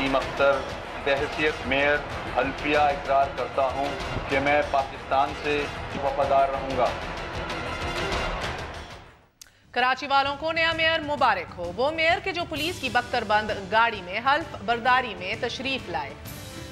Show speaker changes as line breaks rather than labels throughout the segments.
Wasim Akhtar बहैसियत mayor हल्फिया इकरार करता हूँ कि मैं पाकिस्तान से वफादार रहूँगा।
कराची वालों को नया मेयर मुबारक हो। वो मेयर के जो पुलिस की बख्तरबंद गाड़ी में हल्फ बर्दारी में तशरीफ लाए।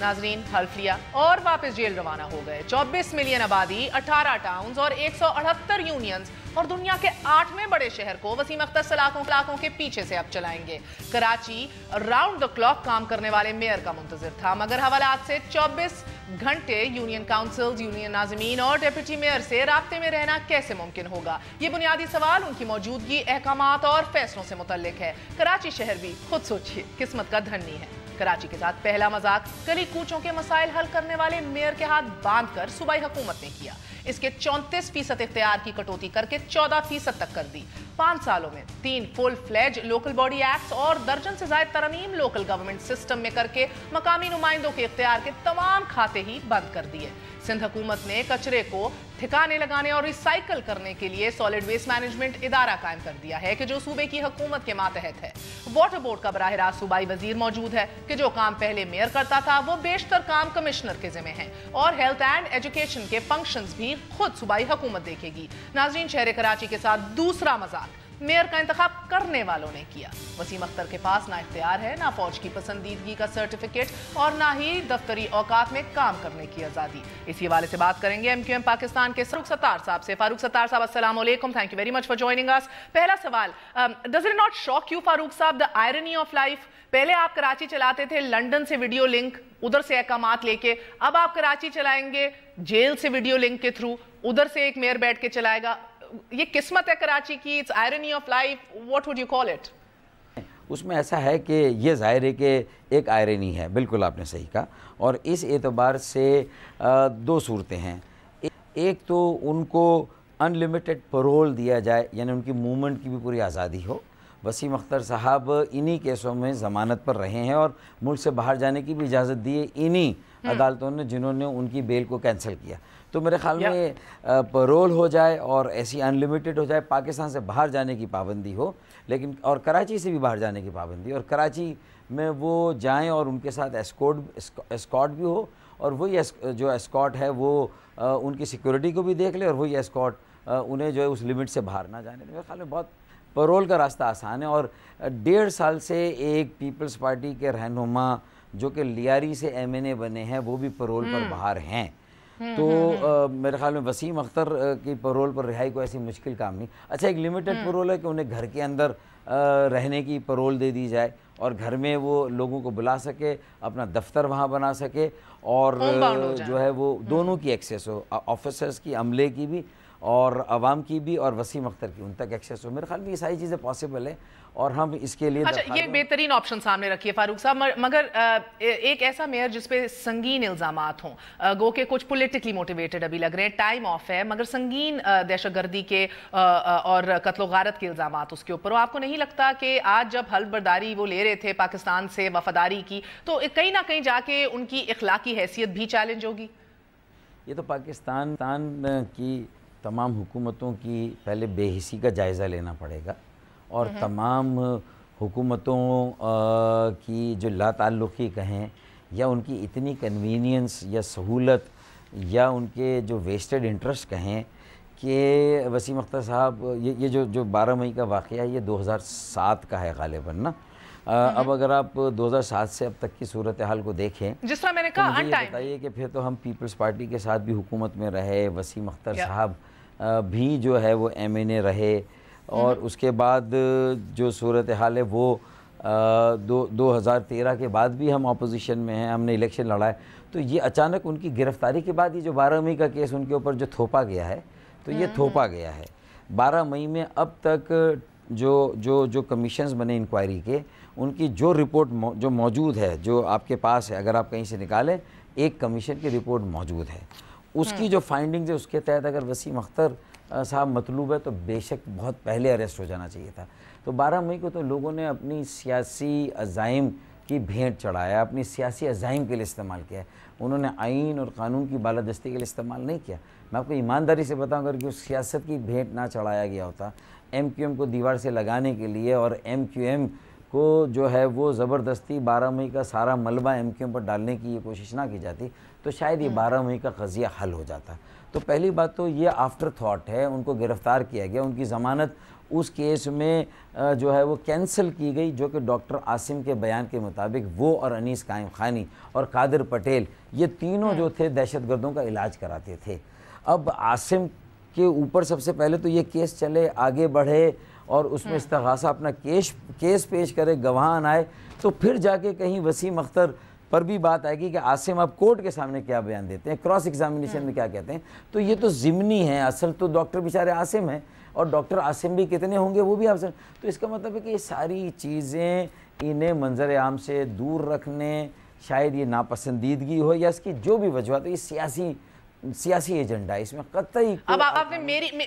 नाजरीन, हल्फ लिया और वापस जेल रवाना हो गए। 24 मिलियन आबादी, 18 टाउन्स और 178 यूनियंस और दुनिया के 8वें बड़े शहर को वसीम अख्तर सलाखों के पीछे से अब चलाएंगे। कराची राउंड द क्लॉक काम करने वाले मेयर का मुंतजिर था, मगर हवालात से 24 घंटे यूनियन काउंसिल्स, यूनियन नाज़मीन और डिप्टी मेयर से राब्ते में रहना कैसे मुमकिन होगा? ये बुनियादी सवाल उनकी मौजूदगी, अहकामात और फैसलों से मुतल्लिक है। कराची शहर भी खुद सोचिए किस्मत का धनी है। कराची के साथ पहला मजाक गली कूचों के मसाइल हल करने वाले मेयर के हाथ बांधकर सूबाई हुकूमत ने किया। इसके 34% इख्तियार की कटौती करके 14% तक कर दी। 5 सालों में 3 full fledge local body acts और दर्जन से ज्यादा तरमीम लोकल गवर्नमेंट सिस्टम में करके मकामी नुमाइंदों के इख्तियार के तमाम खाते ही बंद कर दिए। सिंध हुकूमत ने कचरे को ठिकाने लगाने और रिसाइकल करने के लिए सॉलिड वेस्ट मैनेजमेंट इदारा कायम कर दिया है कि जो सूबे की हुकूमत के मातहत है। वाटर बोर्ड का बराह रास्त सूबाई वजीर मौजूद है कि जो काम पहले मेयर करता था वो बेशतर काम कमिश्नर के जिम्मे है और हेल्थ एंड एजुकेशन के फंक्शंस भी खुद सूबाई हुकूमत देखेगी। नाजरीन, शहर कराची के साथ दूसरा मजाक मेयर का इंतखाब करने वालों ने किया। वसीम अख्तर के पास ना इख्तियार है, ना फौज की पसंदीदगी का सर्टिफिकेट और ना ही दफ्तरी औकात में काम करने की आज़ादी। इसी हवाले से बात करेंगे MQM पाकिस्तान के फारूक सत्तार साहब से। फारूक सत्तार साहब, अस्सलाम वालेकुम, thank you very much for joining us. पहला सवाल, does it not shock you Farooq साहब द आयरनी ऑफ लाइफ? पहले आप कराची चलाते थे लंदन से वीडियो लिंक, उधर से अहकामात लेके, अब आप कराची चलाएंगे जेल से वीडियो लिंक के थ्रू, उधर से एक मेयर बैठ के चलाएगा। ये किस्मत है कराची की, it's irony of life, what would you call it?
उसमें ऐसा है कि ये ज़ाहिर है कि एक आयरनी है, बिल्कुल आपने सही कहा। और इस एतबार से 2 सूरतें हैं। एक तो उनको अनलिमिटेड पैरोल दिया जाए, यानी उनकी मूवमेंट की भी पूरी आज़ादी हो। वसीम अख्तर साहब इन्हीं केसों में ज़मानत पर रहे हैं और मुल्क से बाहर जाने की भी इजाज़त दी है इन्हीं अदालतों ने जिन्होंने उनकी बेल को कैंसिल किया। तो मेरे ख्याल में पैरोल हो जाए और ऐसी अनलिमिटेड हो जाए, पाकिस्तान से बाहर जाने की पाबंदी हो, लेकिन और कराची से भी बाहर जाने की पाबंदी, और कराची में वो जाएं और उनके साथ एस्कॉर्ट भी हो, और वही जो एस्कॉर्ट है वो उनकी सिक्योरिटी को भी देख ले, और वही एस्कॉर्ट उन्हें जो है उस लिमिट से बाहर ना जाने। मेरे ख्याल में बहुत पैरोल का रास्ता आसान है। और 1.5 साल से एक पीपल्स पार्टी के रहनुमा जो कि लियारी से MNA बने हैं वो भी पैरोल पर बाहर हैं। तो मेरे ख्याल में वसीम अख्तर की पैरोल पर रिहाई को ऐसी मुश्किल काम नहीं। अच्छा, एक लिमिटेड पैरोल है कि उन्हें घर के अंदर रहने की पैरोल दे दी जाए और घर में वो लोगों को बुला सके, अपना दफ्तर वहाँ बना सके, और जो है वो दोनों की एक्सेस हो, ऑफिसर्स की, अमले की भी और आवाम की भी, और वसीम अख्तर की उन तक एक्सेस हो। मेरे ख्याल में ये सारी चीज़ें पॉसिबल है और हम इसके लिए
अच्छा, ये बेहतरीन ऑप्शन सामने रखिए फारूक साहब, मगर एक ऐसा मेयर जिस पे संगीन इल्जामात हों, गो के कुछ पॉलिटिकली मोटिवेटेड अभी लग रहे हैं, टाइम ऑफ है, मगर संगीन दहशतगर्दी के और कत्ल गारत के इल्जामात उसके ऊपर हो, आपको नहीं लगता कि आज जब हल्फ बर्दारी वो ले रहे थे पाकिस्तान से वफादारी की, तो कहीं ना कहीं जाके उनकी इखलाकी हैसियत भी चैलेंज होगी?
ये तो पाकिस्तान की तमाम हुकूमतों की पहले बेहिसी का जायज़ा लेना पड़ेगा, और तमाम हुकूमतों की जो लाताल्लुक़ी कहें या उनकी इतनी कन्वीनियंस या सहूलत या उनके जो वेस्टेड इंटरेस्ट कहें कि वसीम अख्तर साहब, ये जो 12 मई का वाक़या है ये 2007 का है गालिबन ना। अब अगर आप 2007 से अब तक की सूरत हाल को देखें,
जिस तरह मैंने कहा,
तो मुझे बताइए कि फिर तो हम पीपल्स पार्टी के साथ भी हुकूमत में रहे, वसीम अख्तर साहब भी जो है वो MNA रहे, और उसके बाद जो सूरत हाल है वो 2013 के बाद भी हम अपोजिशन में हैं, हमने इलेक्शन लड़ा है। तो ये अचानक उनकी गिरफ्तारी के बाद ये जो 12 मई का केस उनके ऊपर जो थोपा गया है, तो ये थोपा गया है 12 मई में। अब तक जो कमीशंस बने इंक्वायरी के, उनकी जो रिपोर्ट जो मौजूद है, जो आपके पास है, अगर आप कहीं से निकालें, एक कमीशन की रिपोर्ट मौजूद है, उसकी जो फाइंडिंग्स है उसके तहत अगर वसीम अख्तर साहब मतलूब है तो बेशक बहुत पहले अरेस्ट हो जाना चाहिए था। तो 12 मई को तो लोगों ने अपनी सियासी अज़ाइम की भेंट चढ़ाया, अपनी सियासी अज़ाइम के लिए इस्तेमाल किया है। उन्होंने आइन और कानून की बालादस्ती के लिए इस्तेमाल नहीं किया। मैं आपको ईमानदारी से बताऊँ, अगर कि उस सियासत की भेंट ना चढ़ाया गया होता, MQM को दीवार से लगाने के लिए और MQM کو جو ہے وہ زبردستی 12 مئی کا سارا ملبہ ایم کیو پر ڈالنے کی یہ کوشش نہ کی جاتی تو شاید یہ 12 مئی کا قضیہ حل ہو جاتا. تو پہلی بات تو یہ آفٹر تھاٹ ہے, ان کو گرفتار کیا گیا, ان کی ضمانت اس کیس میں جو ہے وہ کینسل کی گئی, جو کہ ڈاکٹر عاصم کے بیان کے مطابق وہ اور انیس قائم خانی اور قادر پٹیل یہ تینوں جو تھے دہشت گردوں کا علاج کراتے تھے. اب عاصم کے اوپر سب سے پہلے تو یہ کیس چلے, آگے بڑھے اور اس میں استغاثہ اپنا کیس پیش کرے, گواہان آئے, تو پھر جا کے کہیں وسیم اختر پر بھی بات آئے گی کہ عاصم اب کورٹ کے سامنے کیا بیان دیتے ہیں, کراس ایگزامینیشن میں کیا کہتے ہیں. تو یہ تو ضمنی ہے, اصل تو ڈاکٹر بیچارے عاصم ہیں, اور ڈاکٹر عاصم بھی کتنے ہوں گے وہ بھی عاصم. تو اس کا مطلب ہے کہ یہ ساری چیزیں انہیں منظر عام سے دور رکھنے, شاید یہ ناپسندیدگی ہو یا اس کی جو بھی وجوہات, یہ سیاسی ایجنڈا ہے اس میں قطعی.
اب آپ نے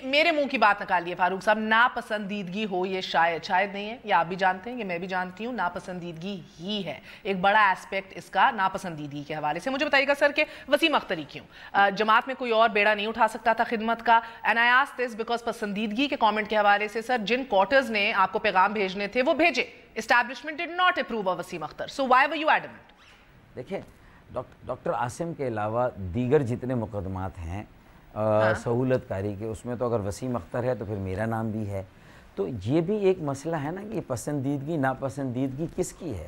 میرے منہ کی بات نکال لی فاروق صاحب, ناپسندیدگی ہو یہ شاید نہیں ہے, یہ آپ بھی جانتے ہیں, یہ میں بھی جانتی ہوں, ناپسندیدگی ہی ہے. ایک بڑا ایسپیکٹ اس کا ناپسندیدگی کے حوالے سے. مجھے بتائیے گا سر کہ وسیم اختری کیوں, جماعت میں کوئی اور بیڑا نہیں اٹھا سکتا تھا خدمت کا؟ And I ask this because پسندیدگی کے کامنٹ کے حوالے سے سر جن کوارٹرز نے آپ کو پیغام بھیجنے تھے وہ بھیجے, establishment did not approve of Waseem Akhtar, so why were you adamant?
دیکھیں ڈاکٹر عاصم کے علاوہ دیگر جتنے مقدمات ہیں سہولت کاری کے, اس میں تو اگر وسیم اختر ہے تو پھر میرا نام بھی ہے. تو یہ بھی ایک مسئلہ ہے نا کہ پسندیدگی ناپسندیدگی کس کی ہے,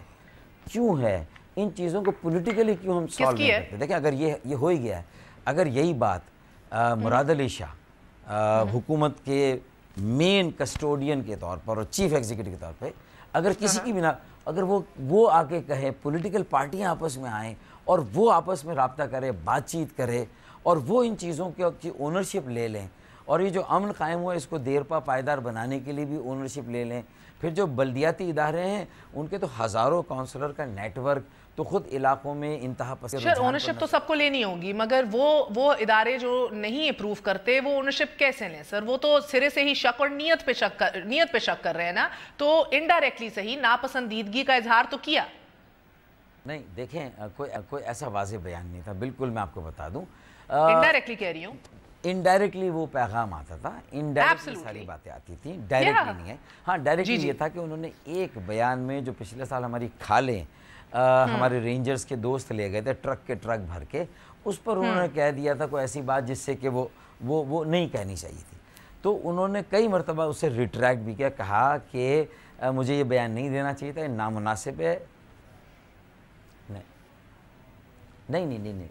کیوں ہے, ان چیزوں کو پولیٹیکلی کیوں ہم سالو نہیں کرتے. دیکھیں اگر یہ ہو ہی گیا ہے, اگر یہی بات مراد علی شاہ حکومت کے مین کسٹوڈین کے طور پر اور چیف ایگزیکٹو کے طور پہ اگر کسی کی بنا اگر وہ آ کے کہے, پولیٹیکل پارٹیاں آپس میں آئیں اور وہ آپس میں رابطہ کرے, بات چیت کرے اور وہ ان چیزوں کی اونرشپ لے لیں, اور یہ جو امن قائم ہوا اس کو دیر پا پائیدار بنانے کے لیے بھی اونرشپ لے لیں. پھر جو بلدیاتی ادارے ہیں ان کے تو ہزاروں کاؤنسلر کا نیٹ ورک تو خود علاقوں میں انتہا پسند.
سر اونرشپ تو سب کو لینی ہوگی, مگر وہ ادارے جو نہیں اپروو کرتے وہ اونرشپ کیسے لیں سر؟ وہ تو سرے سے ہی شک اور نیت پہ شک کر رہے ہیں نا, تو انڈائریکٹلی صحیح ناپسندیدگی کا اظہار تو کیا
نہیں. دیکھیں کوئی ایسا واضح بیان نہیں تھا, بالکل میں آپ کو بتا دوں.
انڈائریکٹلی کہہ رہی ہوں,
انڈائریکٹلی وہ پیغام آتا تھا, انڈائریکٹلی ساری باتیں آتی تھیں, ڈائریکٹلی نہیں ہے. ہاں ڈائریکٹلی یہ تھا کہ انہوں نے ایک بیان میں جو پچھلے سال ہماری کھالیں ہمارے رینجرز کے دوست لے گئے تھے ٹرک بھر کے, اس پر انہوں نے کہہ دیا تھا کوئی ایسی بات جس سے کہ وہ نہیں کہنی چاہیے تھی. تو انہوں نے کئی مرتبہ اسے ریٹریکٹ بھی کیا, کہا کہ مجھے یہ بیان نہیں دینا چاہیے تھا, یہ نامناسب ہے. نہیں.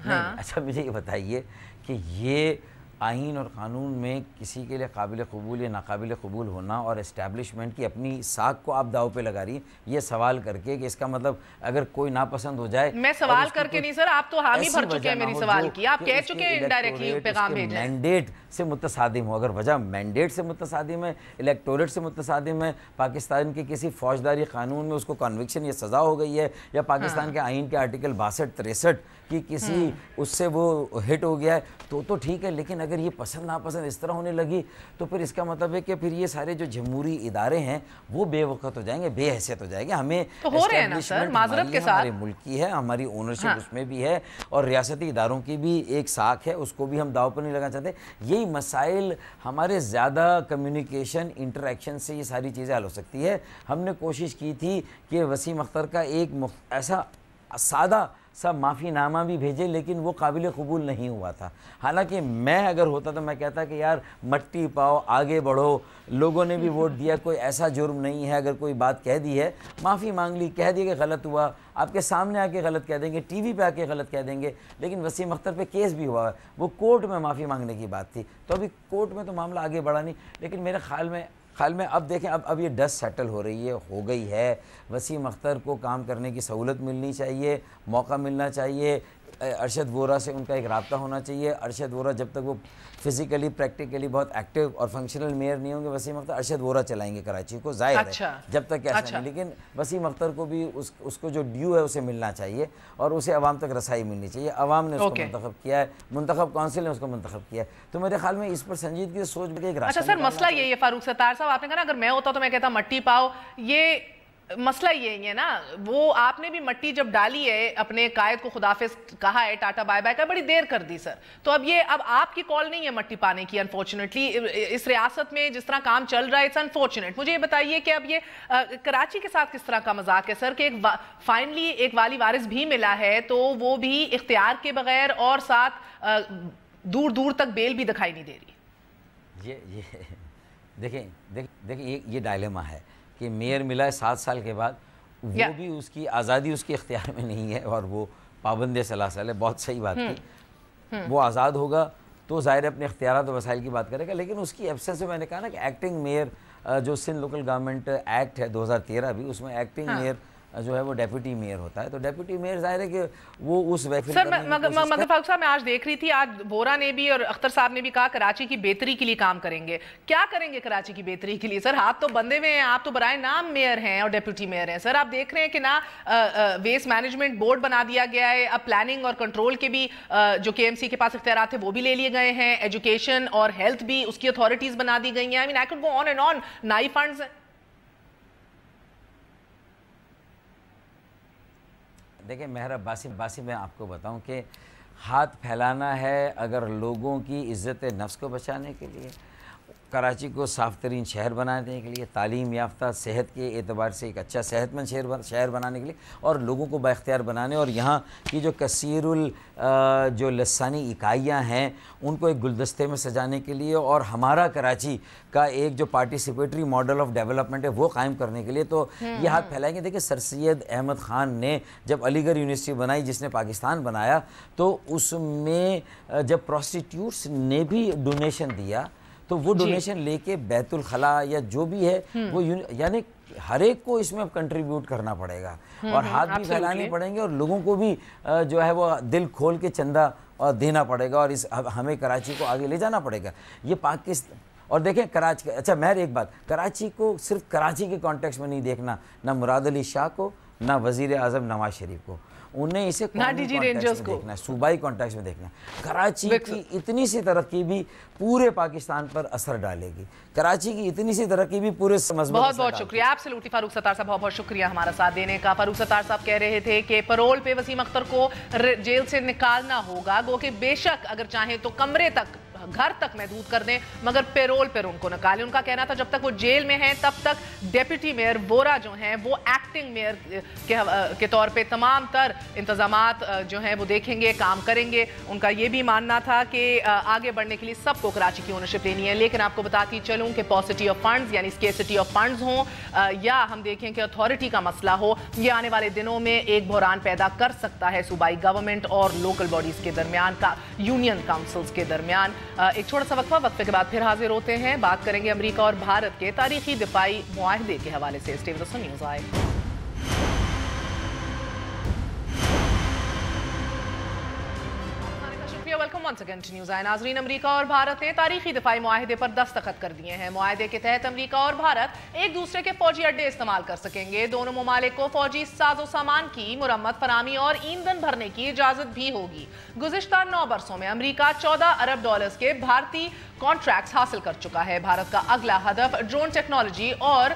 اچھا مجھے یہ بتائیے کہ یہ آئین اور قانون میں کسی کے لیے قابل قبول یا ناقابل قبول ہونا اور اسٹیبلشمنٹ کی اپنی ساکھ کو آپ داؤ پہ لگا رہی ہیں یہ سوال کر کے کہ اس کا مطلب اگر کوئی ناپسند ہو جائے.
میں سوال کر کے نہیں سر, آپ تو حامی بھر چکے ہیں میری سوال کی, آپ کہہ چکے ہیں انڈائریکٹلی پیغام بھیجیں.
مینڈیٹ سے متصادم ہو, اگر وجہ مینڈیٹ سے متصادم ہے, الیکٹوریٹ سے متصادم ہے, پاکستان کے کسی فوجداری قانون میں اس کو کنوکشن یا سزا ہو گئی ہے, یا پاکستان کے آئین کے آرٹیکل 62-63 کی کسی اس سے وہ ہٹ ہو گیا ہے تو ٹھیک ہے. لیکن اگر یہ پسند ناپسند اس طرح ہونے لگی تو پھر اس کا مطلب ہے کہ پھر یہ سارے جو جمہوری ادارے ہیں وہ بے وقت ہو جائیں گے, بے حیثیت ہو جائے گے. ہمیں ہمارے ملک کی ہے, ہماری اونرشپ اس میں بھی ہے, اور ریاستی اداروں کی بھی ایک ساکھ ہے, اس کو بھی ہم داؤ پر نہیں لگانا چاہتے. یہی مسائل ہمارے زیادہ کمیونیکیشن انٹریکشن سے یہ ساری چیزیں حل ہو سکتی ہے. ہم نے کوشش کی تھی کہ وسیم اختر کا ایک ایسا سادہ سب معافی نامہ بھی بھیجے, لیکن وہ قابل قبول نہیں ہوا تھا. حالانکہ میں اگر ہوتا تو میں کہتا کہ یار مٹی پاؤ, آگے بڑھو, لوگوں نے بھی ووٹ دیا, کوئی ایسا جرم نہیں ہے, اگر کوئی بات کہہ دی ہے معافی مانگ لی, کہہ دیا کہ غلط ہوا, آپ کے سامنے آ کے غلط کہہ دیں گے, ٹی وی پہ آ کے غلط کہہ دیں گے. لیکن وسیم اختر پہ کیس بھی ہوا ہے, وہ کورٹ میں معافی مانگنے کی بات تھی, تو ابھی کورٹ میں تو معاملہ آگے بڑھا نہیں. لیکن میرے خیال میں اب دیکھیں اب یہ ڈسٹ سیٹل ہو رہی ہے, ہو گئی ہے. وسیم اختر کو کام کرنے کی سہولت ملنی چاہیے, موقع ملنا چاہیے. ارشد وورا سے ان کا ایک رابطہ ہونا چاہیے. ارشد وورا جب تک وہ فزیکلی پریکٹیکلی بہت ایکٹیو اور فنکشنل میئر نہیں ہوں گے وسیم اختر, ارشد وورا چلائیں گے کراچی کو, ظاہر ہے جب تک ایسا نہیں. لیکن وسیم اختر کو بھی اس کو جو ڈیو ہے اسے ملنا چاہیے, اور اسے عوام تک رسائی ملنی چاہیے. عوام نے اس کو منتخب کیا ہے, منتخب کونسل نے اس کو منتخب کیا ہے. تو میرے خیال میں اس پر سنجیدگی سے سوچ کے ایک راستہ.
اچھا سر مسئلہ یہ ہے فاروق ستار صاحب, آپ نے کہا نا اگر میں ہوتا تو میں کہتا مٹی پاؤ, یہ مسئلہ یہی ہے نا, وہ آپ نے بھی مٹی جب ڈالی ہے, اپنے قائد کو خدافظ کہا ہے, ٹاٹا بائی بائی کا, بڑی دیر کر دی سر. تو اب آپ کی کال نہیں ہے مٹی پانے کی, انفارچونیٹلی اس ریاست میں جس طرح کام چل رہا ہے, اٹس انفارچونیٹ. مجھے یہ بتائیے کہ اب یہ کراچی کے ساتھ کس طرح کا مذاق ہے سر, کہ فائنلی ایک والی وارث بھی ملا ہے, تو وہ بھی اختیار کے بغیر, اور ساتھ دور دور تک بیل بھی دکھائی نہیں دے رہی.
دیکھیں یہ ڈائلیما ہے کہ میئر ملا ہے 7 سال کے بعد, وہ بھی اس کی آزادی اس کے اختیار میں نہیں ہے, اور وہ پابند سلاسل ہے. بہت صحیح بات کی, وہ آزاد ہوگا تو ظاہر اپنے اختیارات و وسائل کی بات کرے گا, لیکن اس کی ایبسنس میں نے کہا نا کہ ایکٹنگ میئر جو سندھ لوکل گورنمنٹ ایکٹ ہے 2013 بھی, اس میں ایکٹنگ میئر جو ہے وہ ڈیپوٹی میئر ہوتا ہے. تو ڈیپوٹی میئر ظاہر ہے کہ وہ اس ویفل
سر, مگر فاروق صاحب میں آج دیکھ رہی تھی, آج بورا نے بھی اور اختر صاحب نے بھی کہا کراچی کی بہتری کے لیے کام کریں گے. کیا کریں گے کراچی کی بہتری کے لیے سر؟ ہاتھ تو بندے ہوئے ہیں, آپ تو برائے نام میئر ہیں اور ڈیپوٹی میئر ہیں سر. آپ دیکھ رہے ہیں کہ نا ویسٹ مینجمنٹ بورڈ بنا دیا گیا ہے, اب پلاننگ اور کنٹرول کے بھی جو کے ایم سی کے پاس اختیارات تھے وہ بھی لے لیے گئے ہیں, ایجوکیشن اور ہیلتھ بھی اس کی اتھارٹیز بنا دی گئی ہیں. آئی مین آئی کڈ گو on and on. Nai funds ہیں.
دیکھیں مہراب باسی میں آپ کو بتاؤں کہ ہاتھ پھیلانا ہے اگر لوگوں کی عزت نفس کو بچانے کے لیے, کراچی کو صاف ترین شہر بنانے کے لیے, تعلیم یافتہ صحت کے اعتبار سے ایک اچھا صحت مند شہر بنانے کے لیے, اور لوگوں کو بااختیار بنانے, اور یہاں کی جو کثیر جو لسانی اکائیاں ہیں ان کو ایک گلدستے میں سجانے کے لیے, اور ہمارا کراچی کا ایک جو پارٹیسپیٹری ماڈل آف ڈیولپمنٹ ہے وہ قائم کرنے کے لیے تو یہ ہاتھ پھیلائیں گے. دیکھیں سر سید احمد خان نے جب علی گڑھ یونیورسٹی بنائی, جس نے پاکستان بنایا, تو اس میں جب پروسٹیٹیوٹس نے بھی ڈونیشن دیا تو وہ ڈونیشن لے کے بیت الخلا یا جو بھی ہے وہ یعنی ہر ایک کو اس میں کنٹریبیوٹ کرنا پڑے گا, اور ہاتھ بھی پھیلانے پڑیں گے, اور لوگوں کو بھی جو ہے وہ دل کھول کے چندہ دینا پڑے گا, اور ہمیں کراچی کو آگے لے جانا پڑے گا. یہ پاکستان, اور دیکھیں کراچی, اچھا مہر ایک بات, کراچی کو صرف کراچی کے کانٹیکس میں نہیں دیکھنا, نہ مراد علی شاہ کو, نہ وزیر اعظم نواز شریف کو, انہیں اسے قومی کانٹیکس میں دیکھنا ہے, صوبائی کانٹیکس میں دیکھنا ہے. کراچی کی اتنی سی ترقی بھی پورے پاکستان پر اثر ڈالے گی, کراچی کی اتنی سی ترقی بھی پورے مضمون.
بہت بہت شکریہ آپ سے لوٹی فاروق ستار صاحب, بہت بہت شکریہ ہمارا ساتھ دینے کا. فاروق ستار صاحب کہہ رہے تھے کہ پرول پہ وسیم اختر کو جیل سے نکالنا ہوگا, گو کہ بے شک اگر چاہیں تو کمرے تک, گھر تک محدود کر دیں, مگر پیرول پر ان کو نکالیں. ان کا کہنا تھا جب تک وہ جیل میں ہیں تب تک ڈیپٹی میئر بورا جو ہیں وہ ایکٹنگ میئر کے طور پہ تمام تر انتظامات جو ہیں وہ دیکھیں گے, کام کریں گے. ان کا یہ بھی ماننا تھا کہ آگے بڑھنے کے لیے سب کو کراچی کی اونرشپ لینی ہے. لیکن آپ کو بتاتی چلوں کہ پاسٹی آف فنڈز یعنی اسکیسٹی آف فنڈز ہوں, یا ہم دیکھیں کہ اتھارٹی کا مسئلہ ہو, یہ آنے والے دنوں میں ایک بحران پیدا کر سکتا ہے صوبائی گورنمنٹ اور لوکل باڈیز کے درمیان, کا یونین کاؤنسلز کے درمیان. ایک چھوٹا سا وقفے کے بعد پھر حاضر ہوتے ہیں. بات کریں گے امریکہ اور بھارت کے تاریخی دفاعی معاہدے کے حوالے سے. Stay with us news eye. Welcome once again to news eye. ناظرین, امریکہ اور بھارت نے تاریخی دفاعی معاہدے پر دستخط کر دیے ہیں. معاہدے کے تحت امریکہ اور بھارت ایک دوسرے کے فوجی اڈے استعمال کر سکیں گے. دونوں ممالک کو فوجی ساز و سامان کی مرمت فراہمی اور ایندھن بھرنے کی اجازت بھی ہوگی. گزشتہ 9 برسوں میں امریکہ $14 ارب کے بھارتی کانٹریکٹس حاصل کر چکا ہے. بھارت کا اگلا ہدف ڈرون ٹیکنالوجی اور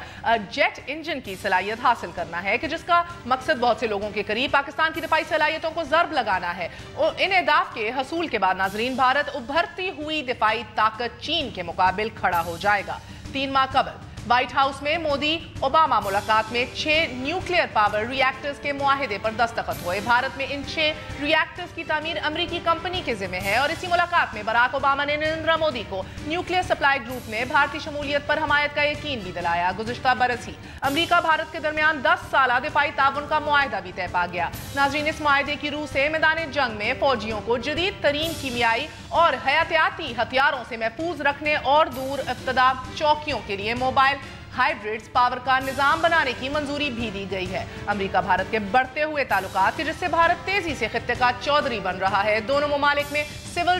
جیٹ انجن کی صلاحیت حاصل کرنا ہے, کہ جس کا مقصد بہت سے لوگوں کے قریب پاکستان کی دفاعی صلاحیتوں کو ضرب لگانا ہے. ان اہداف کے حصول کے بعد ناظرین, بھارت ابھرتی ہوئی دفاعی طاقت چین کے مقابل کھڑا ہو جائے گا. 3 ماہ قبل وائٹ ہاؤس میں مودی اوباما ملاقات میں 6 نیوکلیئر پاور ری ایکٹرز کے معاہدے پر دستخط ہوئے. بھارت میں ان 6 ری ایکٹرز کی تعمیر امریکی کمپنی کے ذمہ ہے, اور اسی ملاقات میں براک اوباما نے نریندر مودی کو نیوکلیئر سپلائی گروپ میں بھارتی شمولیت پر حمایت کا یقین بھی دلایا. گزشتہ برس ہی امریکہ بھارت کے درمیان 10 سالہ دفاعی تعاون کا معاہدہ بھی طے پا گیا. ناظرین, اس معاہدے کی روح سے میدان جنگ میں فوجیوں کو جدید ترین کیمیائی اور حیاتیاتی ہتھیاروں سے محفوظ رکھنے اور دور ابتدا چوکیوں کے لیے موبائل ہائیبرڈز پاور کا نظام بنانے کی منظوری بھی دی گئی ہے. امریکہ بھارت کے بڑھتے ہوئے تعلقات جس سے بھارت تیزی سے خطے کا چودھری بن رہا ہے. دونوں ممالک میں سول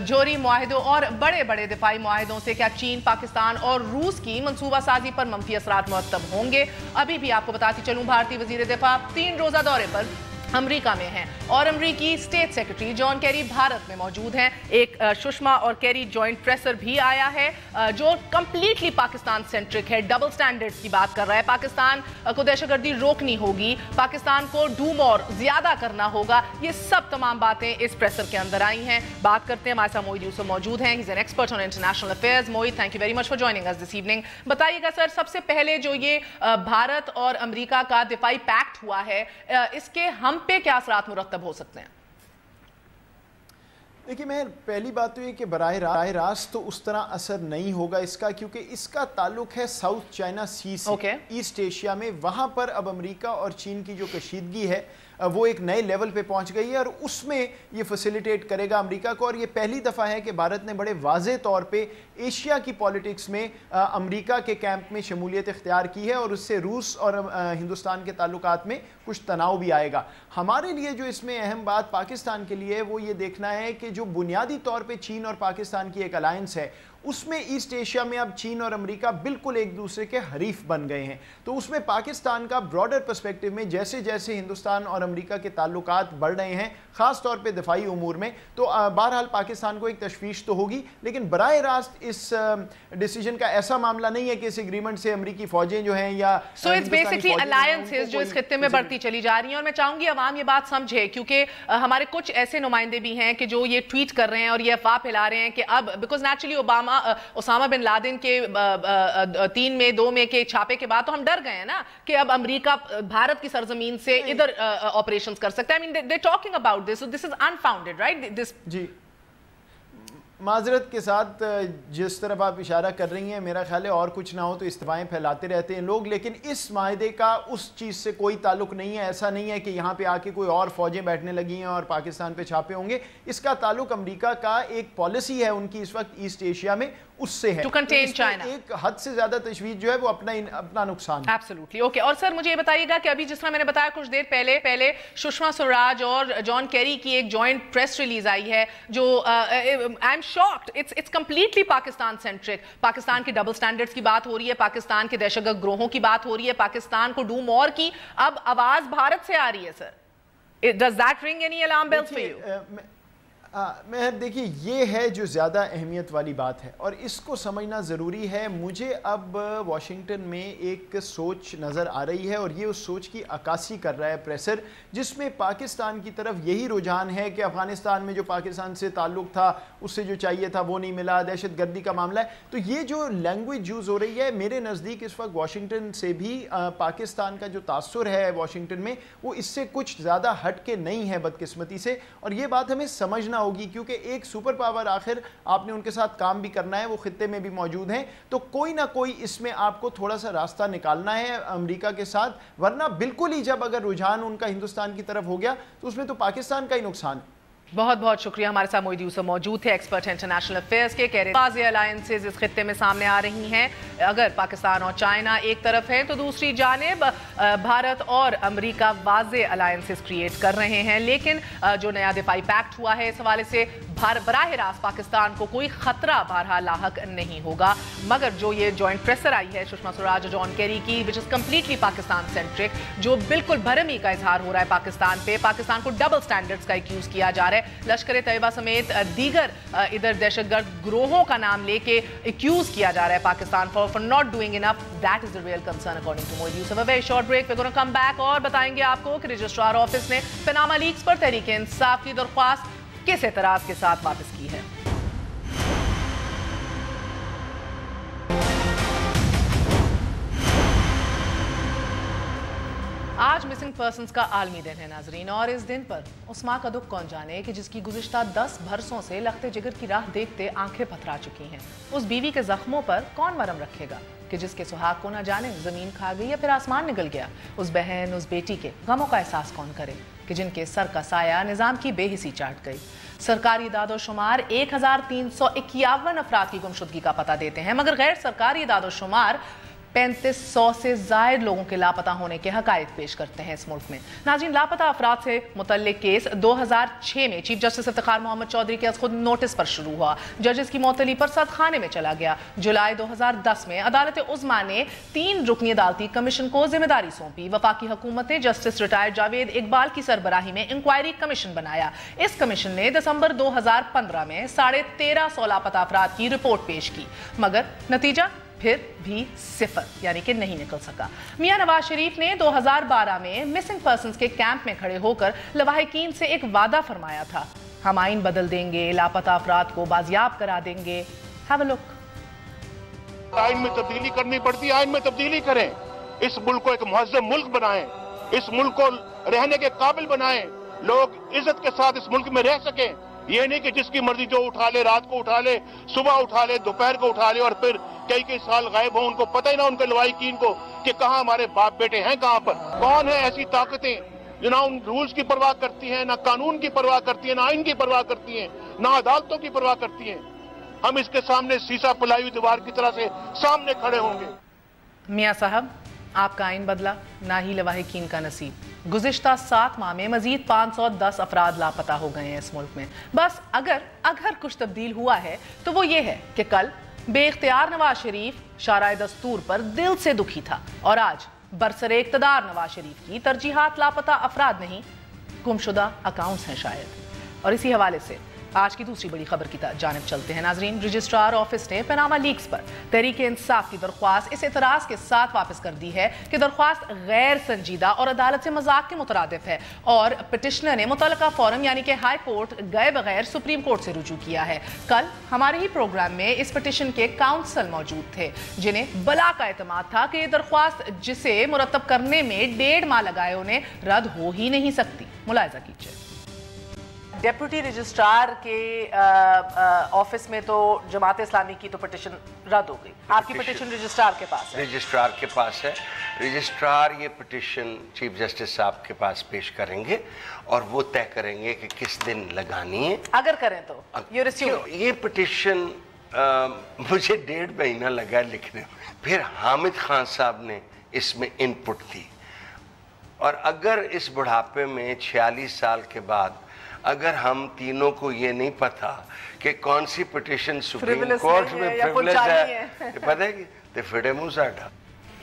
جوہری معاہدوں اور بڑے بڑے دفاعی معاہدوں سے کیا چین, پاکستان اور روس کی منصوبہ سازی پر منفی اثرات مرتب ہوں گے؟ ابھی بھی آپ کو بتاتی چلوں, بھارتی وزیر دفاع 3 روزہ دورے پر अमेरिका में हैं और अमेरिकी state secretary John Kerry Bharat में मौजूद हैं। एक सुषमा और केरी जॉइंट प्रेसर भी आया है जो कंप्लीटली पाकिस्तान सेंट्रिक है, डबल स्टैंडर्ड्स की बात कर रहा है। पाकिस्तान को दहशतगर्दी रोकनी होगी, पाकिस्तान को डू मोर ज्यादा करना होगा, ये सब तमाम बातें इस प्रेसर के अंदर आई हैं। बात करते हैं, हमारे साथ मोहित यूसुफ मौजूद हैं, he is an expert on international affairs. Mohit, thank you very much for joining us this evening. बताइएगा सर, सबसे पहले जो ये भारत और अमेरिका का दिफाई पैक्ट हुआ है, इसके हम पे क्या असरात मुरत्तब हो सकते हैं?
देखिए मैं पहली बात तो ये कि बराह रास्त तो उस तरह असर नहीं होगा इसका, क्योंकि इसका ताल्लुक है साउथ चाइना सी से, ईस्ट एशिया में। वहाँ पर अब अमेरिका और चीन की जो कशीदगी है वो एक नए लेवल पे पहुंच गई है और उसमें ये फैसिलिटेट करेगा अमेरिका को। और ये पहली दफ़ा है कि भारत ने बड़े वाज़े तौर पे एशिया की पॉलिटिक्स में अमेरिका के कैंप में शमूलियत इख्तियार की है और उससे रूस और हिंदुस्तान के ताल्लुकात में कुछ तनाव भी आएगा। हमारे लिए जो इसमें अहम बात पाकिस्तान के लिए वो ये देखना है कि जो बुनियादी तौर पर चीन और पाकिस्तान की एक अलायंस है, उसमें ईस्ट एशिया में अब चीन और अमेरिका बिल्कुल एक दूसरे के हरीफ बन गए हैं। तो उसमें पाकिस्तान का ब्रॉडर पर्सपेक्टिव में जैसे जैसे हिंदुस्तान और अमेरिका के ताल्लुकात बढ़ रहे हैं, ख़ास तौर पे दिफाई उमूर में, तो बहरहाल पाकिस्तान को एक तशवीश तो होगी। लेकिन बराह रास्त इस डिसीजन का ऐसा मामला नहीं है कि इस एग्रीमेंट से अमेरिकी फौजें जो हैं या
सो इट्स बेसिकली अलायंसेस जो इस खित्ते में बढ़ती चली जा रही हैं। और मैं चाहूंगी अवाम ये बात समझे, क्योंकि हमारे कुछ ऐसे नुमाइंदे भी हैं कि जो ये ट्वीट कर रहे हैं और ये अफवाह फैला रहे हैं कि अब because naturally Osama bin Laden के 3 में 2 में के छापे के बाद तो हम डर गए हैं ना कि अब अमेरिका भारत की सरजमीन से इधर ऑपरेशंस कर सकता है। I mean they talking about this, so this is unfounded, right? This
जी माजरत के साथ जिस तरफ आप इशारा कर रही हैं, मेरा ख्याल है और कुछ ना हो तो इस्तीफाएँ फैलाते रहते हैं लोग, लेकिन इस माहदे का उस चीज़ से कोई ताल्लुक नहीं है। ऐसा नहीं है कि यहाँ पे आके कोई और फौजें बैठने लगी हैं और पाकिस्तान पे छापे होंगे। इसका ताल्लुक अमेरिका का एक पॉलिसी है उनकी इस वक्त ईस्ट एशिया में, उससे है।
To contain China.
एक हद से ज्यादा तशवीश जो है वो अपना नुकसान है।
Absolutely okay. और सर मुझे ये बताइएगा कि अभी जिस तरह मैंने बताया कुछ देर पहले सुषमा स्वराज और जॉन केरी की एक जॉइंट प्रेस रिलीज आई है जो I am shocked, it's completely Pakistan centric. Pakistan की डबल स्टैंडर्ड्स की बात हो रही है, पाकिस्तान के दहशतगर्द ग्रोहों की बात हो रही है, पाकिस्तान को डू मोर की अब आवाज भारत से आ रही है। Sir does that ring any alarm bells for you?
मैं देखिए ये है जो ज़्यादा अहमियत वाली बात है और इसको समझना ज़रूरी है। मुझे अब वाशिंगटन में एक सोच नज़र आ रही है और ये उस सोच की अक्कासी कर रहा है प्रेसर, जिसमें पाकिस्तान की तरफ यही रुझान है कि अफ़गानिस्तान में जो पाकिस्तान से ताल्लुक़ था उससे जो चाहिए था वो नहीं मिला, दहशत गर्दी का मामला है। तो ये जो लैंग्वेज यूज़ हो रही है, मेरे नज़दीक इस वक्त वाशिंगटन से भी पाकिस्तान का जो तासुर है वाशिंगटन में वो इससे कुछ ज़्यादा हट के नहीं है बदकिस्मती से। और ये बात हमें समझना होगी क्योंकि एक सुपर पावर आखिर आपने उनके साथ काम भी करना है, वो खित्ते में भी मौजूद हैं, तो कोई ना कोई इसमें आपको थोड़ा सा रास्ता निकालना है अमेरिका के साथ, वरना बिल्कुल ही जब अगर रुझान उनका हिंदुस्तान की तरफ हो गया तो उसमें तो पाकिस्तान का ही नुकसान है।
बहुत बहुत शुक्रिया। हमारे साथ मोहित यूसुफ मौजूद थे, एक्सपर्ट इंटरनेशनल अफेयर्स के। कह रहे वाज़े अलायंसेज इस खित्ते में सामने आ रही हैं। अगर पाकिस्तान और चाइना एक तरफ है तो दूसरी जानिब भारत और अमेरिका वाज़े अलायंसेज क्रिएट कर रहे हैं। लेकिन जो नया दिफाई पैक्ट हुआ है इस हवाले से बराह रास्त पाकिस्तान को कोई खतरा बहरहाल लाहक नहीं होगा। मगर जो ये जॉइंट प्रेसर आई है सुषमा स्वराज और जॉन केरी की, which is completely Pakistan centric, जो बिल्कुल भरमी का इजहार हो रहा है पाकिस्तान पे, पाकिस्तान को डबल स्टैंडर्ड्स का एक्यूज किया जा रहा है। लश्कर तैयबा समेत दीगर इधर दहशतगर्द ग्रोहों का नाम लेके एक्यूज किया जा रहा है Pakistan for not doing enough. That is the real concern according to Mohit Yusuf. A very short break, we gonna come back और बताएंगे आपको कि रजिस्ट्रार ऑफिस ने पनामा लीक्स पर तहरीक इंसाफ की दरख्वास्त किस एतराज के साथ वापस की है। आज मिसिंग पर्सन्स का आलमी दिन है नाजरीन, और इस दिन पर उस माँ का दुख कौन जाने कि जिसकी गुज़िश्ता 10 बरसों से लखते जिगर की राह देखते आंखें पथरा चुकी हैं। उस बीवी के जख्मों पर कौन मरहम रखेगा कि जिसके सुहाग को ना जाने ज़मीन खा गई या फिर आसमान निगल गया। उस बहन उस बेटी के गमों का एहसास कौन करे कि जिनके सर का साया निज़ाम की बेहिसी चाट गई। सरकारी दादोशुमार 1351 अफराद की गुमशुदगी का पता देते हैं, मगर गैर सरकारी दादोशुमार 3500 से ज़ायद लोगों के लापता होने के हकायक पेश करते हैं इस मुल्क में। नाज़रीन, लापता अफराद से मुतल्लिक केस 2006 में चीफ जस्टिस इफ्तिखार मोहम्मद चौधरी के खुद नोटिस पर शुरू हुआ। जजेस की मौतली पर सदखाने में चला गया। जुलाई 2010 में अदालत उज़्मा ने 3 रुकनी अदालती कमीशन को जिम्मेदारी सौंपी। वफाकी हुकूमत ने जस्टिस रिटायर्ड जावेद इकबाल की सरबराही में इंक्वायरी कमीशन बनाया। इस कमीशन ने दिसंबर 2015 में 1350 लापता अफराद की रिपोर्ट पेश की, मगर नतीजा फिर भी सिफर, यानी कि नहीं निकल सका। मियां नवाज शरीफ ने 2012 में मिसिंग पर्सन्स के कैंप में खड़े होकर लवाहिकीन से एक वादा फरमाया था, हम आइन बदल देंगे, लापता अफराद को बाजियाब करा देंगे। Have a look.
आइन में तब्दीली करनी पड़ती है, आइन में तब्दीली करें, इस मुल्क को एक मुहज़्ज़म मुल्क बनाएं, इस मुल्क को रहने के काबिल बनाएं, लोग इज्जत के साथ इस मुल्क में रह सकें। ये नहीं कि जिसकी मर्जी जो उठा ले, रात को उठा ले, सुबह उठा ले, दोपहर को उठा ले और फिर कई साल गायब हो, उनको पता ही ना उनके लवाहिकीन को कि कहाँ हमारे बाप बेटे हैं, कहाँ पर। कौन है ऐसी ताकतें जो ना उन रूल्स की परवाह करती हैं, ना कानून की परवाह करती हैं, ना आइन की परवाह करती हैं, ना अदालतों की परवाह करती हैं। हम इसके सामने शीशा पिलाई हुई दीवार की तरह से सामने खड़े होंगे।
मियां साहब, आपका आइन बदला, ना ही लवाहिकीन का नसीब। गुज़िश्ता 7 माह में मजीद 510 अफराद लापता हो गए हैं इस मुल्क में। बस अगर कुछ तब्दील हुआ है तो वो ये है कि कल बेइख्तियार नवाज शरीफ शाराए दस्तूर पर दिल से दुखी था और आज बरसरे इक़्तिदार नवाज शरीफ की तरजीहात लापता अफराद नहीं, गुमशुदा अकाउंट्स हैं शायद। और इसी हवाले से आज की दूसरी बड़ी खबर की जानिब चलते हैं। नाजरीन, रजिस्ट्रार ऑफिस ने पनामा लीक्स पर तहरीक इंसाफ की दरख्वास्त इस एतराज़ के साथ वापस कर दी है कि दरख्वास्त गैर संजीदा और अदालत से मजाक के मुतरादिफ है और पिटिशनर ने मुतलका फोरम यानी कि हाई कोर्ट गए बगैर सुप्रीम कोर्ट से रुजू किया है। कल हमारे ही प्रोग्राम में इस पिटिशन के काउंसल मौजूद थे, जिन्हें बला का एतमाद था कि ये दरख्वास्त जिसे मुरतब करने में 1.5 माह लगाए उन्हें रद्द हो ही नहीं सकती। मुलाहिजा कीजिए। डेप्यूटी रजिस्ट्रार के ऑफिस में तो जमात इस्लामी की तो पिटिशन रद्द हो गई, आपकी पिटिशन रजिस्ट्रार के पास है।
रजिस्ट्रार के पास है। रजिस्ट्रार ये पिटिशन चीफ जस्टिस साहब के पास पेश करेंगे और वो तय करेंगे कि किस दिन लगानी है। अगर
करें तो
ये पिटिशन मुझे 1.5 महीना लगा लिखने में, फिर हामिद खान साहब ने इसमें इनपुट दी और अगर इस बुढ़ापे में 46 साल के बाद अगर हम तीनों को ये नहीं पता कि कौन सी पिटिशन सुप्रीम कोर्ट में प्रिविलेज है, पता है कि ते फिरे मुंह साडा।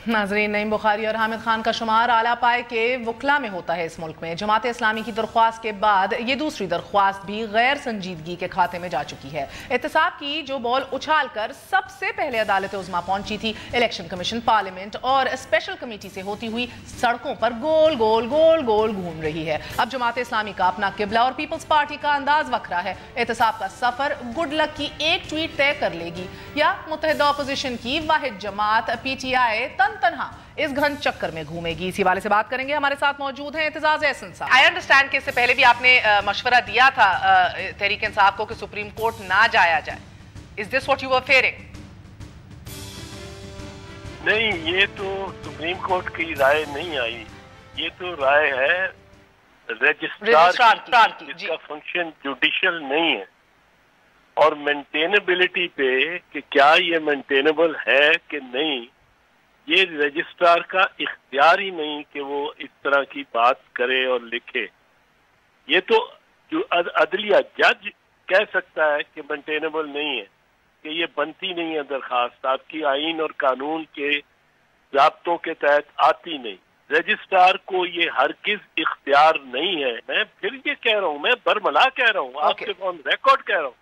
नाजरीन, नईम बुखारी और हामिद खान का शुमार आला पाए के वकला में होता है इस मुल्क में। जमात इस्लामी की दरख्वास्त के बाद ये दूसरी दरख्वास्त भी गैर संजीदगी के खाते में जा चुकी है। एहतसाब की जो बॉल उछाल कर सबसे पहले अदालत उज़्मा पहुंची थी, इलेक्शन कमीशन, पार्लियामेंट और स्पेशल कमेटी से होती हुई सड़कों पर गोल गोल गोल गोल घूम रही है। अब जमात इस्लामी का अपना किबला और पीपल्स पार्टी का अंदाज वखरा है। एहतसाब का सफर गुड लक की एक ट्वीट तय कर लेगी या मुत्तहिदा अपोजिशन की वाहिद जमात PTI तनहा इस घन चक्कर में घूमेगी। इसी वाले से बात करेंगे। हमारे साथ मौजूद हैं इत्तेजाज एहसन साहब। आई अंडरस्टैंड कि इससे पहले भी आपने मशवरा दिया था तहरीक इंसाफ को कि सुप्रीम कोर्ट ना जाया जाए। Is this what you were fearing?
नहीं, ये तो सुप्रीम कोर्ट की राय नहीं आई, ये तो राय है रजिस्ट्रार की, जिसका फंक्शन जुडिशियल नहीं है। और मेंटेनेबिलिटी पे कि क्या ये मेंटेनेबल है कि नहीं, ये रजिस्ट्रार का इख्तियार ही नहीं कि वो इस तरह की बात करे और लिखे। ये तो जो अदलिया जज कह सकता है कि मेंटेनेबल नहीं है, कि ये बनती नहीं है दरखास्त, आपकी आइन और कानून के ज़ाब्तों के तहत आती नहीं। रजिस्ट्रार को ये हरगिज इख्तियार नहीं है। मैं फिर ये कह रहा हूँ, मैं बरमला कह रहा हूँ, आपके ऑन रिकॉर्ड कह रहा हूँ।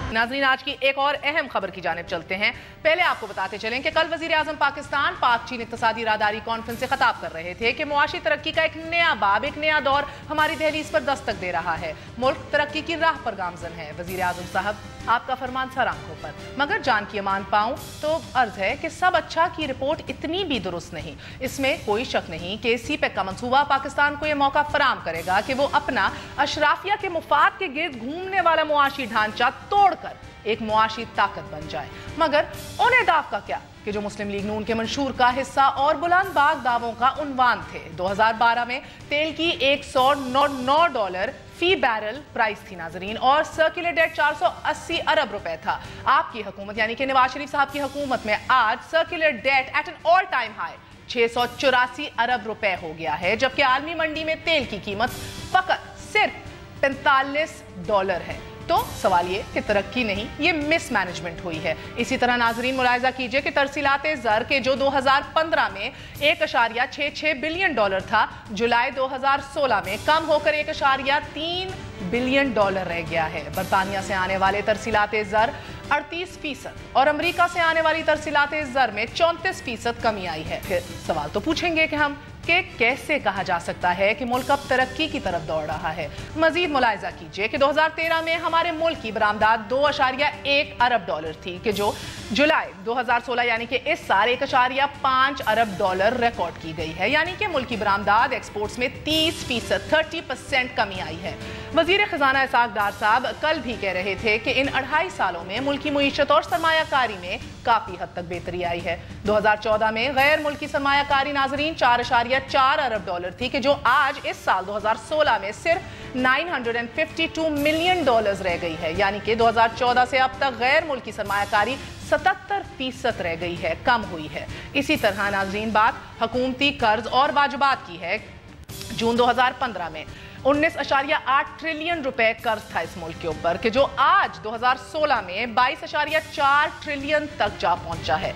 नाज़रीन, आज की एक और अहम खबर की जानिब चलते हैं। पहले आपको बताते चलें कि कल वज़ीर आज़म पाकिस्तान पाक चीन इक़्तिसादी राहदारी कॉन्फ्रेंस से खिताब कर रहे थे कि मुआशी तरक्की का एक नया बाब, एक नया दौर हमारी दहलीज पर दस्तक दे रहा है। मुल्क तरक्की की राह पर गामजन है। वज़ीर आज़म साहब, आपका फरमान सर आंखों पर, मगर जान की अमान पाऊं तो अर्ज है कि सब अच्छा की रिपोर्ट इतनी भी दुरुस्त नहीं। इसमें कोई शक नहीं कि CPEC का मंसूबा पाकिस्तान को यह मौका फराम करेगा कि वो अपना अशराफिया के मुफाद के गिर्द घूमने वाला मुआशी ढांचा तोड़ कर एक मुआशी ताकत बन जाए। मगर उन अहदाफ का क्या कि जो मुस्लिम लीग नून के मंशूर का हिस्सा और बुलंद बाग दावों का उन्वान थे। 2012 में तेल की $109 फी बैरल प्राइस थी नाजरीन, और सर्कुलर डेट 480 अरब रुपए था। आपकी हुकूमत यानी कि नवाज शरीफ साहब की हुकूमत में आज circular debt at an all time high 684 अरब रुपए हो गया है, जबकि आलमी मंडी में तेल की कीमत फकत सिर्फ $45 है। तो सवाल ये कि तरक्की नहीं, ये मिसमैनेजमेंट हुई है। इसी तरह नाजरीन मुलाहिजा कीजिए कि तरसीलात ज़र के जो 2015 में $1.66 बिलियन था, जुलाई 2016 में कम होकर $1.3 बिलियन रह गया है। बरतानिया से आने वाले तरसीलात ज़र 38% और अमेरिका से आने वाली तरसीलात ज़र में 34% कमी आई है। फिर सवाल तो पूछेंगे कि हम कि कैसे कहा जा सकता है कि मुल्क अब तरक्की की तरफ दौड़ रहा है। मजीद मुलाहिजा कीजिए कि 2013 में हमारे मुल्क की बरामदात $2.1 अरब थी, कि जो जुलाई 2016 यानी कि इस साल $1.5 अरब रिकॉर्ड की गई है, यानी कि मुल्क की बरामदात एक्सपोर्ट्स में 30% कमी आई है। वजीर खजाना इसाक डार साहब कल भी कह रहे थे कि इन 2.5 सालों में मुल्क की मुईशत और सरमायाकारी में काफी हद तक बेहतरी आई है। 2014 में गैर मुल्की सरमायाकारी नाजरीन $4.4 अरब थी, कि जो आज इस साल 2016 में सिर्फ $952 मिलियन रह गई है, यानी कि 2014 से अब तक गैर मुल्की सरमायाकारी 77% रह गई है, कम हुई है। इसी तरह नाजरीन बात हुकूमती कर्ज और वाजिबात की है। जून 2015 में 19.8 ट्रिलियन रुपए कर्ज था इस मुल्क के ऊपर, कि जो आज 2016 में 22.4 ट्रिलियन तक जा पहुंचा है।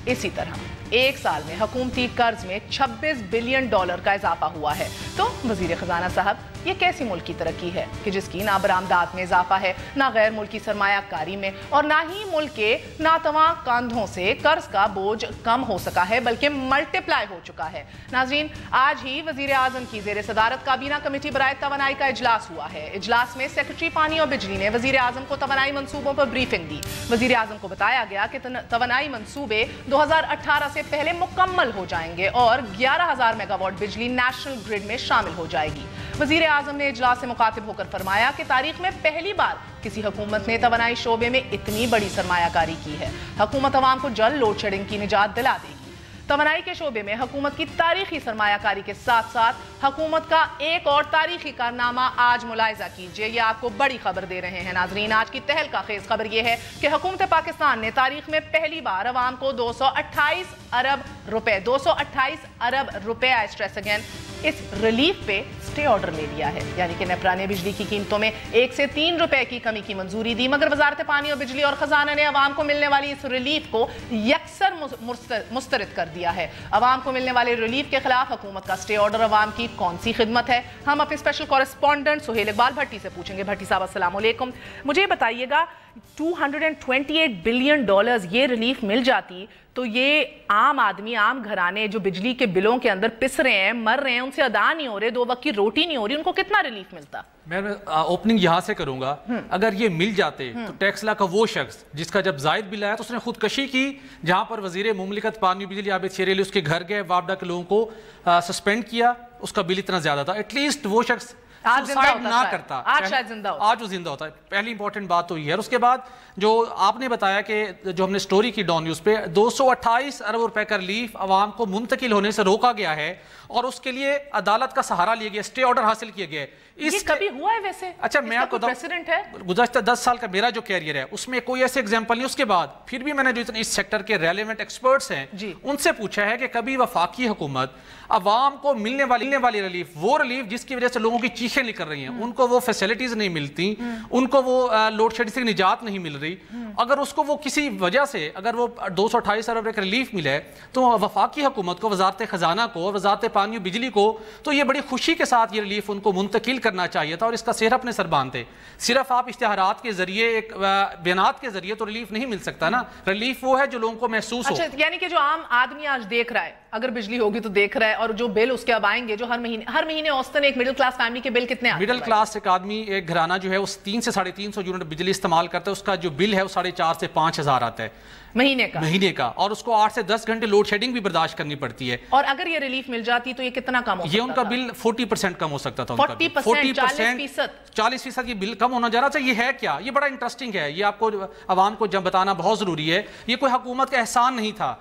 इसी तरह एक साल में हुकूमती कर्ज में $26 बिलियन का इजाफा हुआ है। तो वजीर खजाना साहब, ये कैसी मुल्क की तरक्की है कि जिसकी ना बरामदात में इजाफा है, ना गैर मुल्की सरमायाकारी में, और ना ही मुल्क के नातवा कंधों से कर्ज का बोझ कम हो सका है, बल्कि मल्टीप्लाई हो चुका है। नाज़रीन, आज ही वजीर आजम की ज़ेर सदारत काबीना कमेटी बराए तवानाई का इजलास हुआ है। इजलास में सेक्रेटरी पानी और बिजली ने वजीर आजम को तवानाई मंसूबों पर ब्रीफिंग दी। वजीर आजम को बताया गया कि तवानाई मंसूबे 2018 से पहले मुकम्मल हो जाएंगे और 11,000 मेगावाट बिजली नेशनल ग्रिड में शामिल हो जाएगी। वजीर आजम ने इजलास से मुखातिब होकर फरमाया कि तारीख में पहली बार किसी हुकूमत ने तवानाई शोबे में इतनी बड़ी सरमायाकारी की है। हुकूमत अवाम को जल्द लोड शेडिंग की निजात दिला देगी। तवानाई के शोबे में हुकूमत की तारीखी सरमायाकारी के साथ साथ हुकूमत का एक और तारीखी कारनामा आज मुलाहिजा कीजिए। ये आपको बड़ी खबर दे रहे हैं नाजरीन। आज की तहलका खेज खबर यह है कि हुकूमत पाकिस्तान ने तारीख में पहली बार अवाम को 228 अरब रुपए, आई स्ट्रेस अगेन, इस रिलीफ पे स्टे ऑर्डर ले लिया है, यानी कि नेपराने बिजली की कीमतों में 1 से 3 रुपए की कमी की मंजूरी दी। मगर वजारत पानी और बिजली और खजाना ने अवाम को मिलने वाली इस रिलीफ को यकसर मुस्तरद कर दिया है। अवाम को मिलने वाले रिलीफ के खिलाफ हुकूमत का स्टे ऑर्डर अवाम की कौन सी खिदमत है? हम अपने स्पेशल कॉरेस्पॉन्डेंट सुहेल इकबाल भट्टी से पूछेंगे। भट्टी साहब अस्सलाम वालेकुम, मुझे बताइएगा $228 बिलियन ये रिलीफ मिल जाती तो ये आम आदमी, आम घराने जो बिजली के बिलों के अंदर पिस रहे हैं, मर रहे हैं, उनसे अदा नहीं हो रहे, 2 वक्त की रोटी नहीं हो रही, उनको कितना रिलीफ मिलता?
मैं ओपनिंग यहाँ से करूंगा। अगर ये मिल जाते तो टैक्स ला का वो शख्स जिसका जब जायद बिल आया तो उसने खुदकशी की, जहां पर वजीर मुमलिकत पानी बिजली आबिद शेर अली उसके घर गए, वापडा के लोगों को सस्पेंड किया, उसका बिल इतना ज्यादा था, एटलीस्ट वो शख्स सुसाइड ना करता, आज वो जिंदा होता है। पहली इंपॉर्टेंट बात तो ये है। उसके बाद जो आपने बताया कि जो हमने स्टोरी की डॉन न्यूज पे 228 अरब रुपए का रिलीफ अवाम को मुंतकिल होने से रोका गया है और उसके लिए अदालत का सहारा लिया गया, स्टे ऑर्डर हासिल किया गया है।
ये कभी हुआ है वैसे? अच्छा, मैं आपको प्रेसिडेंट है
गुज़श्ता 10 साल का मेरा जो कैरियर है उसमें कोई ऐसे एग्जांपल नहीं। उसके बाद फिर भी मैंने जो इतने इस सेक्टर के रेलेवेंट एक्सपर्ट्स हैं उनसे पूछा है कि कभी वफाकी हुकूमत अवाम को मिलने वाली रिलीफ, वो रिलीफ जिसकी वजह से लोगों की चीखें निकल रही हैं, उनको वो फैसिलिटीज नहीं मिलती, उनको वो लोड शेडिंग से निजात नहीं मिल रही, अगर उसको वो किसी वजह से अगर वो 228 अरब का रिलीफ मिले तो वफाकी हुकूमत को, वजारत खजाना को, वजारत पानी और बिजली को तो ये बड़ी खुशी के साथ ये रिलीफ उनको मुंतकिल करना चाहिए था और इसका सेहर अपने सर बांधते। सिर्फ आप इश्तिहारात के जरिए, एक बयानात के जरिए तो रिलीफ नहीं मिल सकता ना। रिलीफ वो है जो लोगों को महसूस हो।
यानी कि जो आम आदमी आज देख रहा है اگر بجلی ہوگی تو دیکھ رہا ہے, اور جو بل اس کے اب آئیں گے جو ہر مہینے اوسطن ایک مڈل کلاس فیملی کے بل کتنے آتے ہیں؟
مڈل کلاس ایک آدمی, ایک گھرانہ جو ہے اس 300 سے 350 یونٹ بجلی استعمال کرتا ہے, اس کا جو بل ہے وہ 4,500 سے 5,000 آتا ہے مہینے کا, اور اس کو 8 سے 10 گھنٹے لوڈ شیڈنگ بھی برداشت کرنی پڑتی ہے.
اور اگر یہ ریلیف مل جاتی تو یہ کتنا کم ہو سکتا؟
یہ ان کا بل 40% کم ہو سکتا تھا. 40% یہ بل کم ہونا جا رہا تھا. یہ ہے کیا؟ یہ بڑا انٹرسٹنگ ہے, یہ آپ کو عوام کو جب بتانا بہت ضروری ہے. یہ کوئی حکومت کا احسان نہیں تھا.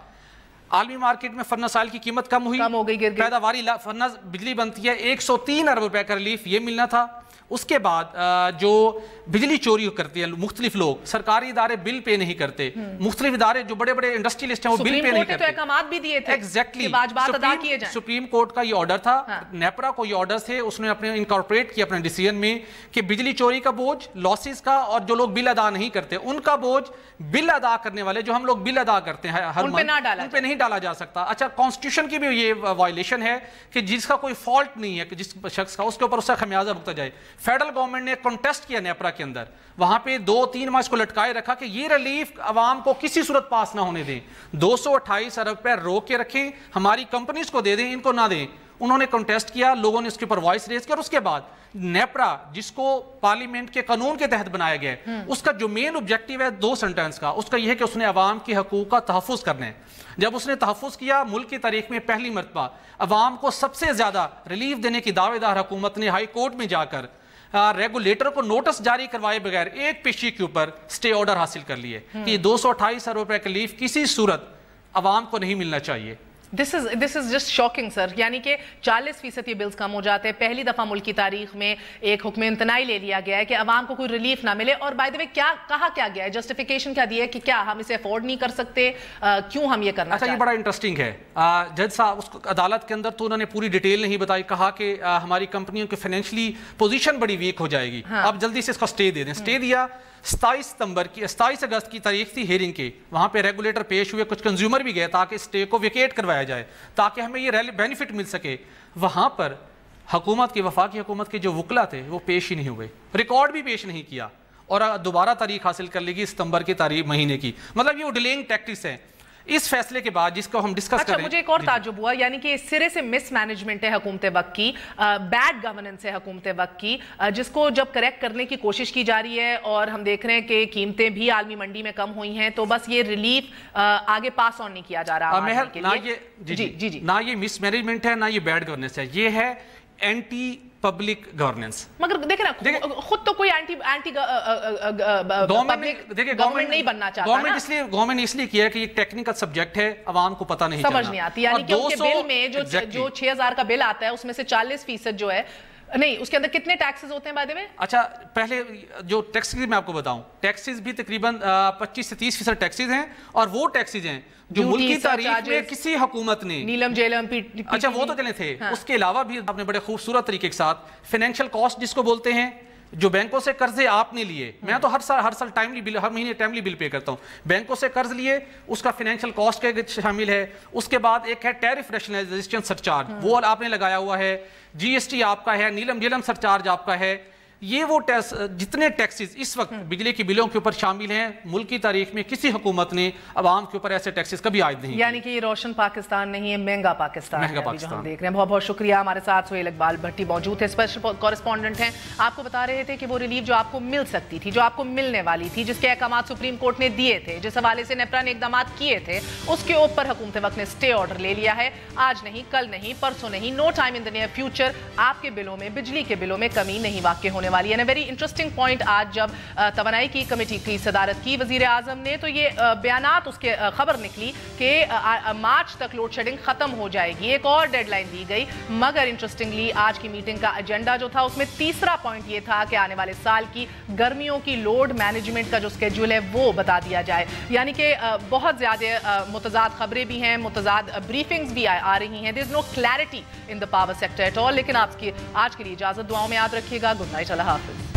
عالمی مارکیٹ میں فرنس آئل کی قیمت کم ہو گئی, پیداواری فرنس بجلی بنتی ہے 103 ارب روپے کا ریلیف یہ ملنا تھا. اس کے بعد جو بجلی چوری کرتے ہیں مختلف لوگ, سرکاری ادارے بل پے نہیں کرتے, مختلف ادارے جو بڑے بڑے انڈسٹریلسٹ ہیں وہ بل پے نہیں کرتے.
احکامات بھی دیے تھے
ایگزیکٹلی,
واجبات ادا کیے جائیں.
سپریم کورٹ کا یہ آرڈر تھا, نیپرا کو یہ آرڈر تھے, اس نے اپنے انکارپوریٹ کیا اپنے ڈیسیژن میں کہ بجلی چوری کا بوجھ, لاسز کا, اور جو لوگ بل ادا نہیں کرتے ان کا بوجھ بل ادا کرنے والے جو ہم لوگ بل ادا کرتے ہیں ہر منتھ ان پہ نہیں ڈالا جا سکتا. اچھا, کانسٹیٹیوشن کی بھی یہ وائلیشن ہے کہ جس کا کوئی فالٹ نہیں ہے کہ جس شخص کا, اس کے اوپر اس کا خمیازہ بھگتا جائے. فیڈرل گورنمنٹ نے کنٹیسٹ کیا نیپرا کے اندر, وہاں پہ 2-3 ماہ اس کو لٹکائے رکھا کہ یہ ریلیف عوام کو کسی صورت پاس نہ ہونے دیں. 228 ارب روپے روک کے رکھیں, ہماری کمپنیز کو دے دیں, ان کو نہ دیں. انہوں نے کنٹیسٹ کیا, لوگوں نے اس کے اوپر وائس ریز کیا, اور اس کے بعد نیپرا جس کو پارلیمنٹ کے قانون کے تحت بنایا گیا ہے, اس کا جو مین آبجیکٹیو ہے 2 سینٹنس کا, اس کا یہ ہے کہ اس نے عوام کے حقوق کا تحفظ کرنا ہے. جب اس نے تحفظ کیا, ملک کی تاریخ میں پہلی مرتبہ عوام کو سب سے زیادہ ریلیف دینے کی دعوے دار حکومت نے ہائی کورٹ میں جا کر ریگولیٹر کو نوٹس جاری کروائے بغیر ایک پیشی کے اوپر سٹے آرڈر حاصل کر لیے کہ 228 ارب روپے کا ریلیف کسی صورت عوام کو نہیں ملنا چاہیے.
This is just shocking sir. یعنی کہ 40% یہ بلز کم ہو جاتے ہیں. پہلی دفعہ ملک کی تاریخ میں ایک حکم امتناعی لے لیا گیا ہے کہ عوام کو کوئی ریلیف نہ ملے. اور بائی دی وے کہا کیا گیا ہے, جسٹیفیکیشن کیا دی ہے کہ کیا ہم اسے افورڈ نہیں کر سکتے, کیوں ہم یہ کرنا چاہتے ہیں؟
یہ بڑا انٹرسٹنگ ہے. جج صاحب اس عدالت کے اندر تو انہوں نے پوری ڈیٹیل نہیں بتائی, کہا کہ ہماری کمپنیوں کی فائنینشلی پوزیشن بڑی ویک ہو جائے گی, آپ جلدی سے اس کا سٹے دے دیں. سٹے دیا 27 اگست کی تاریخ تھی ہیئرنگ کی, وہاں پہ ریگولیٹر پیش ہوئے, کچھ کنزیومر بھی گئے تاکہ سٹے کو ویکیٹ کروایا جائے تاکہ ہمیں یہ بینیفٹ مل سکے. وہاں پر حکومت کی, وفاقی حکومت کے جو وکلا تھے وہ پیش ہی نہیں ہوئے, ریکارڈ بھی پیش نہیں کیا, اور دوبارہ تاریخ حاصل کر لی گئی ستمبر کی تاریخ مہینے کی. مطلب یہ وہ ڈیلیئنگ ٹیکٹکس ہیں. اس فیصلے کے بعد جس کو ہم ڈسکس کریں,
مجھے ایک اور تعجب ہوا, یعنی کہ سرے سے مس مینجمنٹ ہے حکومت وقت کی, بیڈ گورننس ہے حکومت وقت کی, جس کو جب کریکٹ کرنے کی کوشش کی جا رہی ہے, اور ہم دیکھ رہے ہیں کہ قیمتیں بھی عالمی منڈی میں کم ہوئی ہیں, تو بس یہ ریلیف آگے پاس آن نہیں کیا جا رہا.
نہ یہ مس مینجمنٹ ہے, نہ یہ بیڈ گورننس ہے, یہ ہے اینٹی پبلک گورننس.
مگر دیکھیں نا, خود تو کوئی اینٹی گورنمنٹ نہیں بننا چاہتا.
گورنمنٹ اس لیے کیا ہے کہ یہ ٹیکنیکل سبجیکٹ ہے, عوام کو پتہ نہیں,
سمجھ نہیں آتی. یعنی کہ ان کے بل میں جو 6,000 کا بل آتا ہے اس میں سے 40% جو ہے, نہیں اس کے اندر کتنے ٹیکسز ہوتے ہیں بائی دی وے؟
اچھا, پہلے جو ٹیکسز میں آپ کو بتاؤں, ٹیکسز بھی تقریباً 25 سے 30% ٹیکسز ہیں, اور وہ ٹیکسز ہیں جو ملک کی تاریخ میں کسی حکومت نے,
نیلم جیلم
اچھا وہ تو چلے تھے, اس کے علاوہ بھی آپ نے بڑے خوبصورت طریقے کے ساتھ فائنینشیل کاسٹ جس کو بولتے ہیں, جو بینکوں سے قرضے آپ نے لیے, میں تو ہر سال ٹائملی بل, ہر مہینے ٹائملی بل پے کرتا ہوں, بینکوں سے قرض لیے, اس کا فائنینشیل کاسٹ کے شامل ہے. اس کے بعد ایک ہے ٹیرف ریشنلائزیشن سرچارج, وہ آپ نے لگایا ہوا ہے. جی ایس ٹی آپ کا ہے, نیلم جیلم سرچارج آپ کا ہے. یہ وہ جتنے ٹیکسز اس وقت بجلی کے بلوں کے اوپر شامل ہیں, ملک کی تاریخ میں کسی حکومت نے عوام کے اوپر ایسے ٹیکسز کبھی عائد نہیں.
یعنی کہ یہ روشن پاکستان نہیں ہے, مہنگا پاکستان ہے جو ہم دیکھ رہے ہیں. بہت بہت شکریہ. ہمارے ساتھ سہیل اقبال بھٹی موجود تھے, اسپیشل کورسپونڈنٹ ہیں. آپ کو بتا رہے تھے کہ وہ ریلیف جو آپ کو مل سکتی تھی, جو آپ کو ملنے والی تھی, جس کے احکامات سپریم کورٹ نے دیے تھے, جس حوالے سے نیپرا نے اقدامات کیے تھے, اس کے اوپر حکومت وقت نے سٹے آرڈر لے لیا ہے. آج نہیں, کل نہیں, پرسوں نہیں, نو ٹائم ان دی نیئر فیوچر آپ کے بلوں میں, بجلی کے بلوں میں کمی نہیں واقع ہونے والی ہے. ویری انٹرسٹنگ پوائنٹ, آج جب توانائی کی کمیٹی کی صدارت کی وزیر اعظم نے, تو یہ بیانات اس کے خبر نکلی کہ مارچ تک لوڈ شیڈنگ ختم ہو جائے گی, ایک اور ڈیڈ لائن دی گئی. مگر انٹرسٹنگلی آج کی میٹنگ کا ایجنڈا جو تھا, اس میں تیسرا پوائنٹ یہ تھا کہ آنے والے سال کی گرمیوں کی لوڈ مینجمنٹ کا جو اسکیڈول ہے وہ بتا دیا جائے. یعنی کہ بہت زیادہ متضاد خبریں بھی ہیں, متضاد بریفنگز بھی آ رہی ہیں. There is no clarity in the power sector at all. لیکن آپ کی آج کے لیے اجازت, دعاؤں میں یاد رکھیے گا. گڈ نائٹ, اللہ حافظ.